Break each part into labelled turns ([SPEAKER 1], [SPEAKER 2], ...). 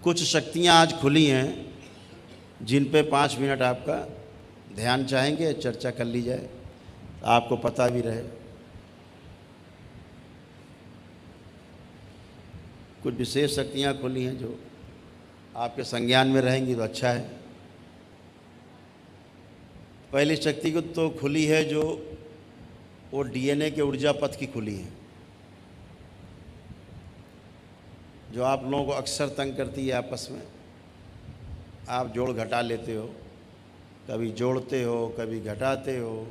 [SPEAKER 1] कुछ शक्तियाँ आज खुली हैं जिन पे 5 मिनट आपका ध्यान चाहेंगे, चर्चा कर ली जाए, आपको पता भी रहे। कुछ विशेष शक्तियाँ खुली हैं जो आपके संज्ञान में रहेंगी तो अच्छा है। पहली शक्ति को तो खुली है जो वो डीएनए के ऊर्जा पथ की खुली है, जो आप लोगों को अक्सर तंग करती है आपस में। आप जोड़ घटा लेते हो, कभी जोड़ते हो कभी घटाते हो।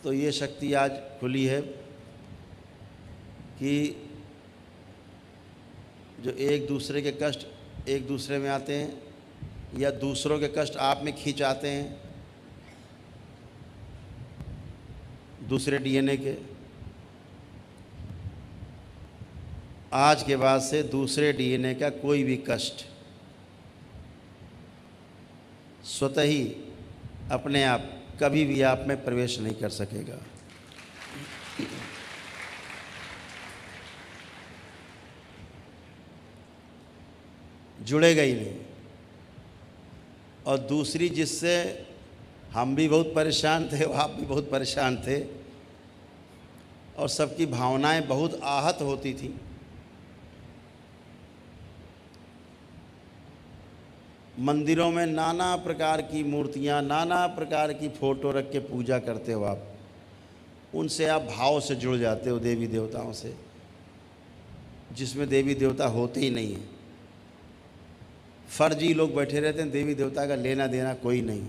[SPEAKER 1] तो ये शक्ति आज खुली है कि जो एक दूसरे के कष्ट एक दूसरे में आते हैं या दूसरों के कष्ट आप में खींच आते हैं दूसरे डीएनए के, आज के बाद से दूसरे डीएनए का कोई भी कष्ट स्वतः ही अपने आप कभी भी आप में प्रवेश नहीं कर सकेगा। जुड़ेगा ही नहीं। और दूसरी जिससे हम भी बहुत परेशान थे, आप भी बहुत परेशान थे और सबकी भावनाएं बहुत आहत होती थी, मंदिरों में नाना प्रकार की मूर्तियां, नाना प्रकार की फ़ोटो रख के पूजा करते हो आप, उनसे आप भाव से जुड़ जाते हो देवी देवताओं से, जिसमें देवी देवता होते ही नहीं हैं। फर्जी लोग बैठे रहते हैं, देवी देवता का लेना देना कोई नहीं,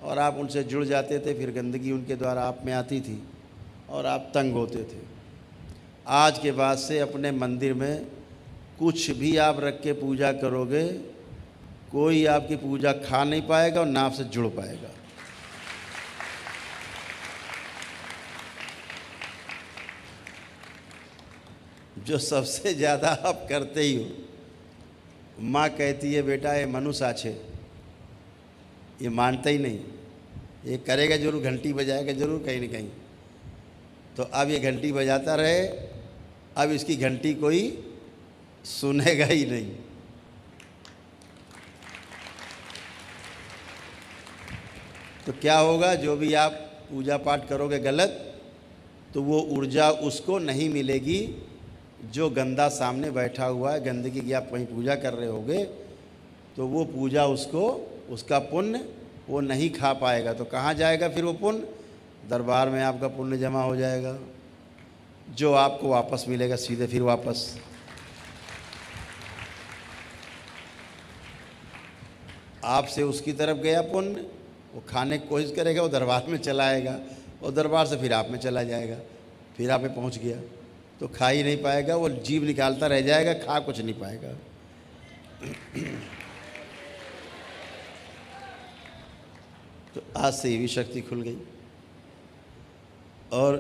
[SPEAKER 1] और आप उनसे जुड़ जाते थे, फिर गंदगी उनके द्वारा आप में आती थी और आप तंग होते थे। आज के बाद से अपने मंदिर में कुछ भी आप रख के पूजा करोगे, कोई आपकी पूजा खा नहीं पाएगा और ना आपसे जुड़ पाएगा। जो सबसे ज़्यादा आप करते ही हो, माँ कहती है बेटा ये मनुष्य आछे, ये मानता ही नहीं, ये करेगा जरूर, घंटी बजाएगा जरूर कहीं न कहीं। तो अब ये घंटी बजाता रहे, अब इसकी घंटी कोई सुनेगा ही नहीं। तो क्या होगा, जो भी आप पूजा पाठ करोगे गलत, तो वो ऊर्जा उसको नहीं मिलेगी जो गंदा सामने बैठा हुआ है। गंदगी की आप कहीं पूजा कर रहे होगे तो वो पूजा उसको, उसका पुण्य वो नहीं खा पाएगा। तो कहाँ जाएगा फिर वो पुण्य? दरबार में आपका पुण्य जमा हो जाएगा, जो आपको वापस मिलेगा सीधे फिर वापस। आपसे उसकी तरफ गया पुण्य, वो खाने की कोशिश करेगा, वो दरबार में चला आएगा, और दरबार से फिर आप में चला जाएगा, फिर आप में पहुंच गया। तो खा ही नहीं पाएगा, वो जीभ निकालता रह जाएगा, खा कुछ नहीं पाएगा। तो आज से ये भी शक्ति खुल गई। और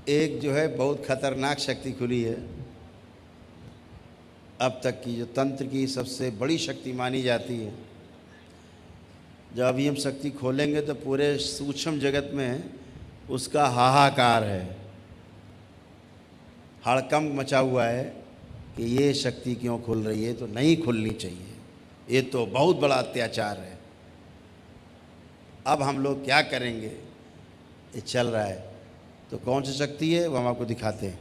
[SPEAKER 1] एक जो है बहुत खतरनाक शक्ति खुली है, अब तक की जो तंत्र की सबसे बड़ी शक्ति मानी जाती है। जब अभी हम शक्ति खोलेंगे तो पूरे सूक्ष्म जगत में उसका हाहाकार है, हड़कंप मचा हुआ है कि ये शक्ति क्यों खुल रही है, तो नहीं खुलनी चाहिए, ये तो बहुत बड़ा अत्याचार है। अब हम लोग क्या करेंगे, ये चल रहा है। तो कौन सी शक्ति है वो हम आपको दिखाते हैं।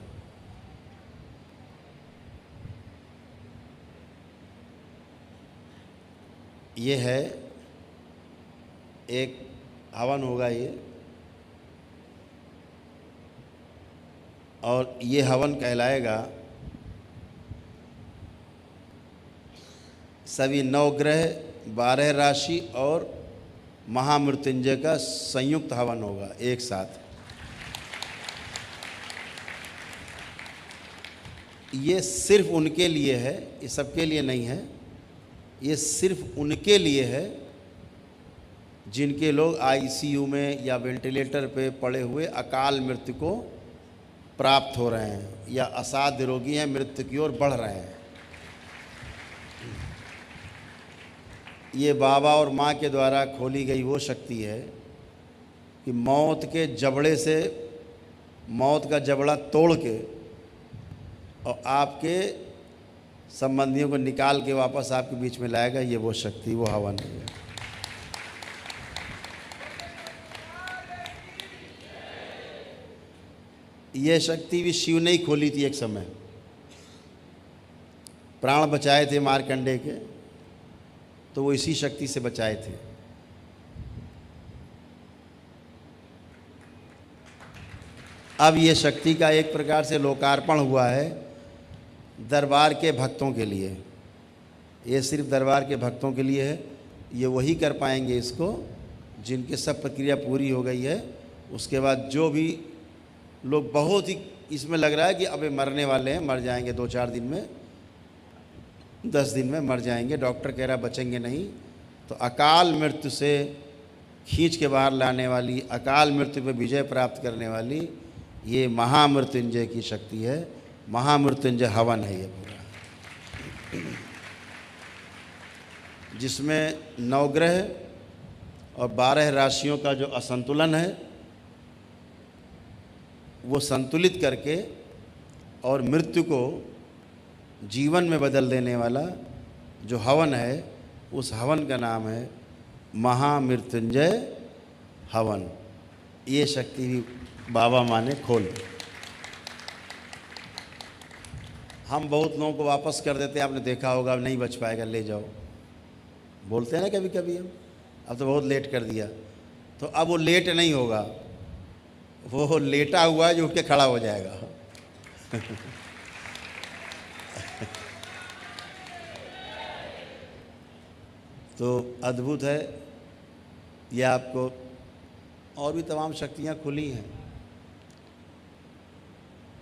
[SPEAKER 1] ये है एक हवन होगा ये, और ये हवन कहलाएगा सभी 9 ग्रह, 12 राशि और महामृत्युंजय का संयुक्त हवन होगा एक साथ। ये सिर्फ उनके लिए है, ये सबके लिए नहीं है। ये सिर्फ उनके लिए है जिनके लोग आईसीयू में या वेंटिलेटर पे पड़े हुए अकाल मृत्यु को प्राप्त हो रहे हैं, या असाध्य रोगी हैं, मृत्यु की ओर बढ़ रहे हैं। ये बाबा और माँ के द्वारा खोली गई वो शक्ति है कि मौत के जबड़े से, मौत का जबड़ा तोड़ के और आपके संबंधियों को निकाल के वापस आपके बीच में लाएगा, ये वो शक्ति, वो हवन है। ये शक्ति भी शिव ने ही खोली थी एक समय, प्राण बचाए थे मार्कंडेय के, तो वो इसी शक्ति से बचाए थे। अब ये शक्ति का एक प्रकार से लोकार्पण हुआ है दरबार के भक्तों के लिए। ये सिर्फ दरबार के भक्तों के लिए है। ये वही कर पाएंगे इसको जिनकी सब प्रक्रिया पूरी हो गई है। उसके बाद जो भी लोग बहुत ही इसमें लग रहा है कि अबे मरने वाले हैं, मर जाएंगे 2-4 दिन में, 10 दिन में मर जाएंगे, डॉक्टर कह रहा बचेंगे नहीं, तो अकाल मृत्यु से खींच के बाहर लाने वाली, अकाल मृत्यु पर विजय प्राप्त करने वाली ये महामृत्युंजय की शक्ति है। महामृत्युंजय हवन है ये पूरा, जिसमें 9 ग्रह और 12 राशियों का जो असंतुलन है वो संतुलित करके और मृत्यु को जीवन में बदल देने वाला जो हवन है, उस हवन का नाम है महामृत्युंजय हवन। ये शक्ति भी बाबा माँ ने खोल। हम बहुत लोगों को वापस कर देते हैं, आपने देखा होगा, नहीं बच पाएगा, ले जाओ, बोलते हैं ना कभी कभी हम, अब तो बहुत लेट कर दिया। तो अब वो लेट नहीं होगा, वो लेटा हुआ है जो उठ के खड़ा हो जाएगा। तो अद्भुत है ये। आपको और भी तमाम शक्तियाँ खुली हैं।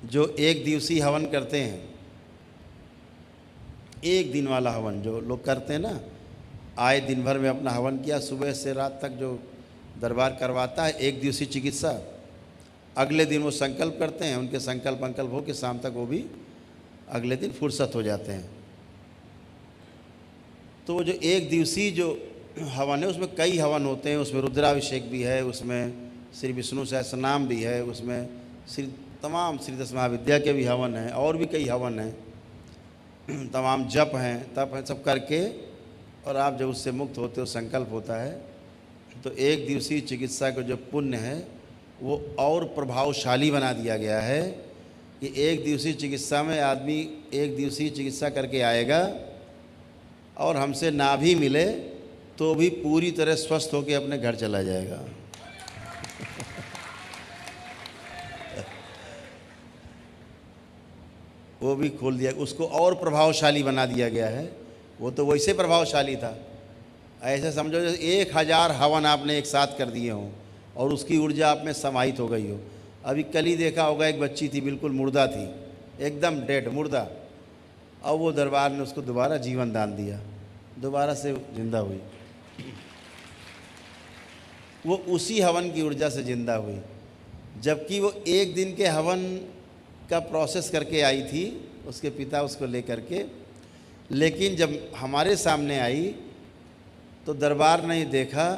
[SPEAKER 1] जो एक दिवसीय हवन करते हैं, एक दिन वाला हवन जो लोग करते हैं ना, आए दिन भर में अपना हवन किया, सुबह से रात तक जो दरबार करवाता है एक दिवसीय चिकित्सा, अगले दिन वो संकल्प करते हैं, उनके संकल्प अंकल्प हो के शाम तक वो भी अगले दिन फुर्सत हो जाते हैं। तो वो जो एक दिवसीय जो हवन है उसमें कई हवन होते हैं। उसमें रुद्राभिषेक भी है, उसमें श्री विष्णु सहस्रनाम भी है, उसमें तमाम श्री 10 महाविद्या के भी हवन हैं, और भी कई हवन हैं, तमाम जप हैं, तप हैं, सब करके और आप जब उससे मुक्त होते हो, संकल्प होता है, तो एक दिवसीय चिकित्सा का जो पुण्य है वो और प्रभावशाली बना दिया गया है कि एक दिवसीय चिकित्सा में आदमी एक दिवसीय चिकित्सा करके आएगा और हमसे ना भी मिले तो भी पूरी तरह स्वस्थ होकर अपने घर चला जाएगा। वो भी खोल दिया, उसको और प्रभावशाली बना दिया गया है। वो तो वैसे प्रभावशाली था, ऐसे समझो जैसे 1000 हवन आपने एक साथ कर दिए हों और उसकी ऊर्जा आप में समाहित हो गई हो। अभी कल ही देखा होगा, एक बच्ची थी, बिल्कुल मुर्दा थी, एकदम डेड मुर्दा, और वो दरबार ने उसको दोबारा जीवन दान दिया, दोबारा से जिंदा हुई। वो उसी हवन की ऊर्जा से जिंदा हुई, जबकि वो एक दिन के हवन का प्रोसेस करके आई थी, उसके पिता उसको लेकर के। लेकिन जब हमारे सामने आई तो दरबार ने देखा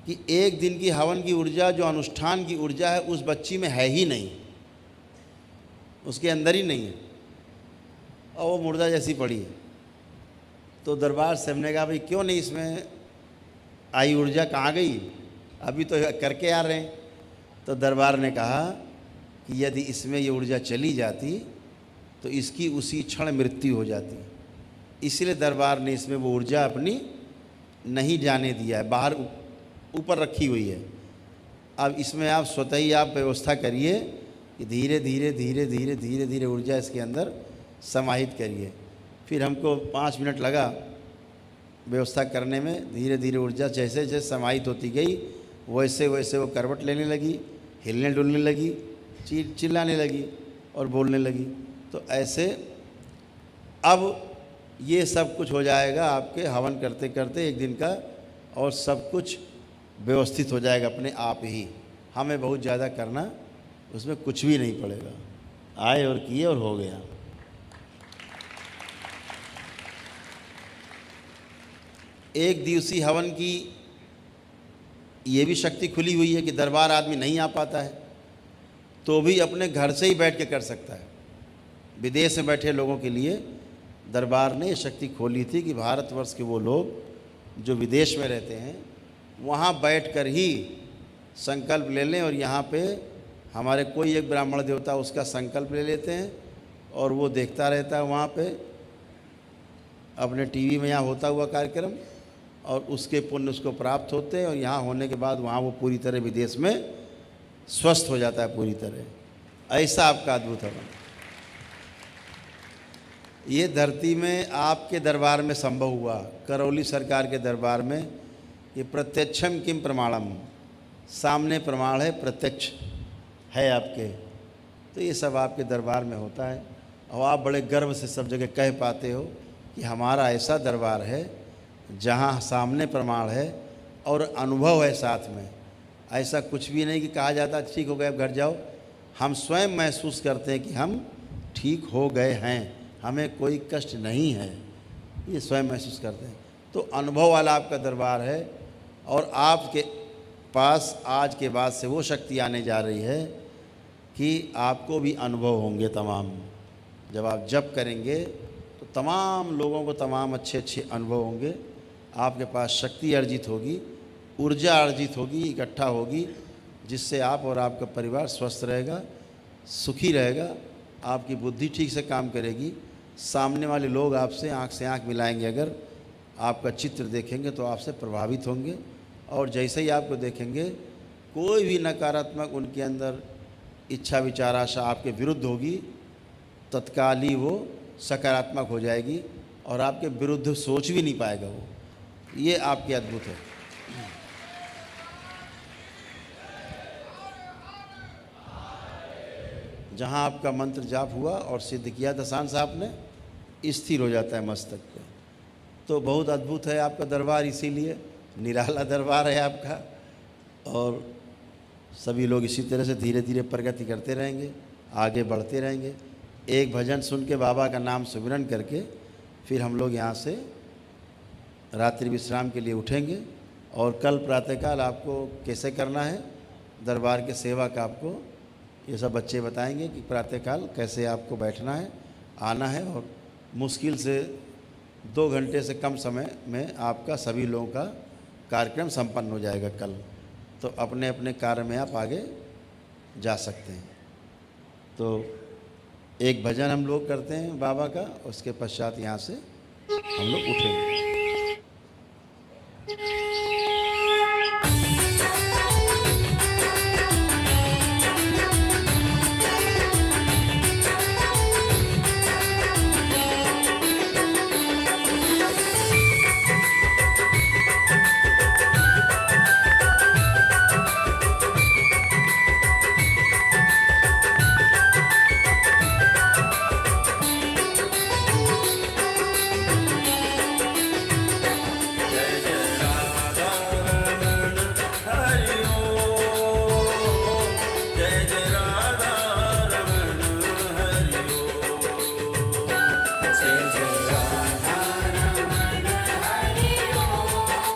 [SPEAKER 1] कि एक दिन की हवन की ऊर्जा, जो अनुष्ठान की ऊर्जा है, उस बच्ची में है ही नहीं, उसके अंदर ही नहीं है, और वो मुर्दा जैसी पड़ी है। तो दरबार से हमने कहा भाई क्यों नहीं, इसमें आई ऊर्जा कहाँ गई, अभी तो करके आ रहे हैं। तो दरबार ने कहा कि यदि इसमें ये ऊर्जा चली जाती तो इसकी उसी क्षण मृत्यु हो जाती, इसलिए दरबार ने इसमें वो ऊर्जा अपनी नहीं जाने दिया है, बाहर ऊपर रखी हुई है। अब इसमें आप स्वतः ही आप व्यवस्था करिए कि धीरे धीरे धीरे धीरे धीरे धीरे ऊर्जा इसके अंदर समाहित करिए। फिर हमको 5 मिनट लगा व्यवस्था करने में। धीरे धीरे ऊर्जा जैसे जैसे समाहित होती गई वैसे वैसे वो करवट लेने लगी, हिलने डुलने लगी, चिल्लाने लगी और बोलने लगी। तो ऐसे अब ये सब कुछ हो जाएगा आपके हवन करते करते एक दिन का, और सब कुछ व्यवस्थित हो जाएगा अपने आप ही। हमें बहुत ज़्यादा करना उसमें कुछ भी नहीं पड़ेगा, आए और किए और हो गया। एक दिवसीय हवन की ये भी शक्ति खुली हुई है कि दरबार आदमी नहीं आ पाता है तो भी अपने घर से ही बैठ के कर सकता है। विदेश में बैठे लोगों के लिए दरबार ने ये शक्ति खोली थी कि भारतवर्ष के वो लोग जो विदेश में रहते हैं वहाँ बैठकर ही संकल्प ले लें, और यहाँ पे हमारे कोई एक ब्राह्मण देवता उसका संकल्प ले लेते हैं और वो देखता रहता है वहाँ पे अपने टीवी में यहाँ होता हुआ कार्यक्रम, और उसके पुण्य उसको प्राप्त होते हैं, और यहाँ होने के बाद वहाँ वो पूरी तरह विदेश में स्वस्थ हो जाता है पूरी तरह। ऐसा आपका अद्भुत है। ये धरती में आपके दरबार में संभव हुआ, करौली सरकार के दरबार में। ये प्रत्यक्षम किम प्रमाणम, सामने प्रमाण है, प्रत्यक्ष है आपके। तो ये सब आपके दरबार में होता है, और आप बड़े गर्व से सब जगह कह पाते हो कि हमारा ऐसा दरबार है जहाँ सामने प्रमाण है और अनुभव है साथ में। ऐसा कुछ भी नहीं कि कहा जाता ठीक हो गए अब घर जाओ। हम स्वयं महसूस करते हैं कि हम ठीक हो गए हैं, हमें कोई कष्ट नहीं है, ये स्वयं महसूस करते हैं। तो अनुभव वाला आपका दरबार है, और आपके पास आज के बाद से वो शक्ति आने जा रही है कि आपको भी अनुभव होंगे तमाम। जब आप जप करेंगे तो तमाम लोगों को तमाम अच्छे अच्छे अनुभव होंगे। आपके पास शक्ति अर्जित होगी, ऊर्जा अर्जित होगी, इकट्ठा होगी, जिससे आप और आपका परिवार स्वस्थ रहेगा, सुखी रहेगा, आपकी बुद्धि ठीक से काम करेगी। सामने वाले लोग आपसे आँख से आँख मिलाएंगे, अगर आपका चित्र देखेंगे तो आपसे प्रभावित होंगे, और जैसे ही आपको देखेंगे कोई भी नकारात्मक उनके अंदर इच्छा विचार आशा आपके विरुद्ध होगी, तत्काल ही वो सकारात्मक हो जाएगी और आपके विरुद्ध सोच भी नहीं पाएगा वो। ये आपके अद्भुत है। जहाँ आपका मंत्र जाप हुआ और सिद्ध किया दशान साहब ने, स्थिर हो जाता है मस्तक पे। तो बहुत अद्भुत है आपका दरबार, इसीलिए निराला दरबार है आपका। और सभी लोग इसी तरह से धीरे धीरे प्रगति करते रहेंगे, आगे बढ़ते रहेंगे। एक भजन सुन के बाबा का नाम सुमिरन करके फिर हम लोग यहाँ से रात्रि विश्राम के लिए उठेंगे। और कल प्रातःकाल आपको कैसे करना है दरबार के सेवा का, आपको ये सब बच्चे बताएंगे कि प्रातःकाल कैसे आपको बैठना है, आना है। और मुश्किल से 2 घंटे से कम समय में आपका सभी लोगों का कार्यक्रम संपन्न हो जाएगा कल। तो अपने अपने कार्य में आप आगे जा सकते हैं। तो एक भजन हम लोग करते हैं बाबा का, उसके पश्चात यहाँ से हम लोग उठेंगे।